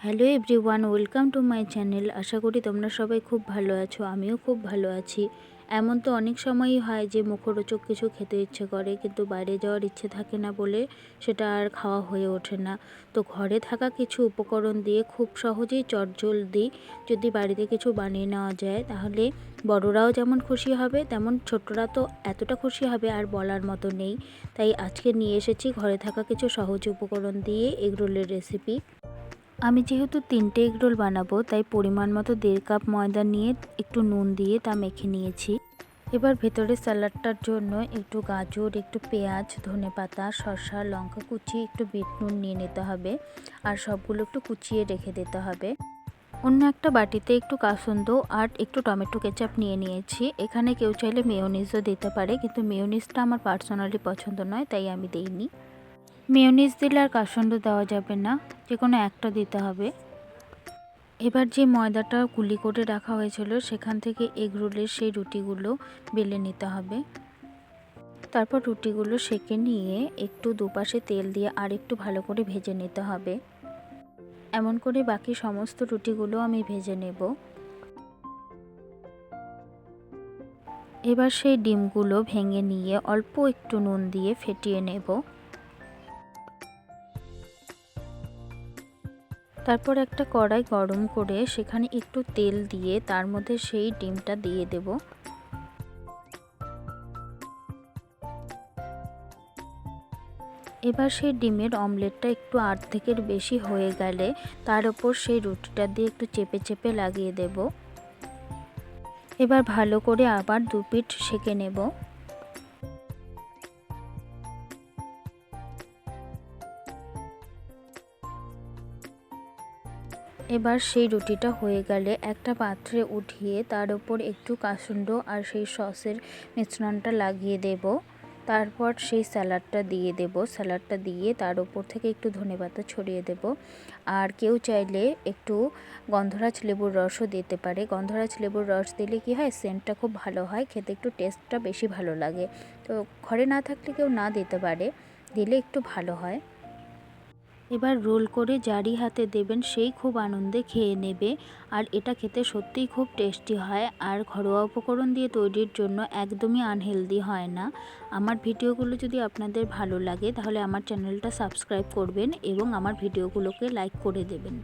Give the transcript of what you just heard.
Hello everyone, welcome to my channel. আশা করি তোমরা সবাই খুব ভালো আছো। আমিও খুব ভালো আছি। এমন তো অনেক সময়ই হয় যে মুখরোচক কিছু খেতে ইচ্ছে করে, কিন্তু বাইরে যাওয়ার ইচ্ছে থাকে না বলে সেটা আর খাওয়া হয়ে ওঠে না। তো ঘরে থাকা কিছু উপকরণ দিয়ে খুব সহজেই চটজলদি যদি বাড়িতে কিছু বানিয়ে নেওয়া যায়, তাহলে বড়রাও যেমন খুশি হবে, তেমন ছোটরা তো এতটা খুশি হবে আর বলার মতো নেই। তাই আজকে নিয়ে এসেছি ঘরে থাকা কিছু সহজ উপকরণ দিয়ে এগরোলের রেসিপি। আমি যেহেতু 3টে এগরোল বানাবো, তাই পরিমাণ মতো 1.5 কাপ ময়দা নিয়ে একটু নুন দিয়ে তা মেখে নিয়েছি। এবার ভেতরে স্যালাডটার জন্য একটু গাজর, একটু পেঁয়াজ, ধনেপাতা, শসা, লঙ্কা কুচি, একটু বিট নুন নিয়ে নিতে হবে। আর সবগুলো একটু কুচিয়ে রেখে দিতে হবে। অন্য একটা বাটিতে একটু কাসুন্দ আর একটু টমেটো কেচাপ নিয়ে নিয়েছি। এখানে কেউ চাইলে মেয়োনিজও দিতে পারে, কিন্তু মেয়োনিজটা আমার পার্সোনালি পছন্দ নয়, তাই আমি দিইনি। মেয়োনিজ দিলে আর কাসুন্দ দেওয়া যাবে না, যে কোনো একটা দিতে হবে। এবার যে ময়দাটা গুলি করে রাখা হয়েছিল, সেখান থেকে এগরোলের সেই রুটিগুলো বেলে নিতে হবে। তারপর রুটিগুলো সেঁকে নিয়ে একটু দুপাশে তেল দিয়ে আর একটু ভালো করে ভেজে নিতে হবে। এমন করে বাকি সমস্ত রুটিগুলো আমি ভেজে নেব। এবার সেই ডিমগুলো ভেঙে নিয়ে অল্প একটু নুন দিয়ে ফেটিয়ে নেব। তারপর একটা কড়াই গরম করে সেখানে একটু তেল দিয়ে তার মধ্যে সেই ডিমটা দিয়ে দেব। এবার সেই ডিমের অমলেটটা একটু অর্ধেকের বেশি হয়ে গেলে তার উপর সেই রুটিটা দিয়ে একটু চেপে চেপে লাগিয়ে দেব। এবার ভালো করে আবার দু পিঠ সেঁকে নেব। এবার সেই রুটিটা হয়ে গেলে একটা পাত্রে উঠিয়ে তার উপর একটু কাসুন্দ আর সেই সসের মিশ্রণটা লাগিয়ে দেব। তারপর সেই স্যালাডটা দিয়ে দেব। স্যালাডটা দিয়ে তার উপর থেকে একটু ধনেপাতা ছড়িয়ে দেব। আর কেউ চাইলে একটু গন্ধরাজ লেবুর রসও দিতে পারে। গন্ধরাজ লেবুর রস দিলে কি হয়, সেন্টটা খুব ভালো হয়, খেতে একটু টেস্টটা বেশি ভালো লাগে। তো ঘরে না থাকলে কেউ না দিতে পারে, দিলে একটু ভালো হয়। এবার রোল করে যারই হাতে দেবেন সেই খুব আনন্দে খেয়ে নেবে। আর এটা খেতে সত্যিই খুব টেস্টি হয়, আর ঘরোয়া উপকরণ দিয়ে তৈরির জন্য একদমই আনহেলদি হয় না। আমার ভিডিওগুলো যদি আপনাদের ভালো লাগে, তাহলে আমার চ্যানেলটা সাবস্ক্রাইব করবেন এবং আমার ভিডিওগুলোকে লাইক করে দেবেন।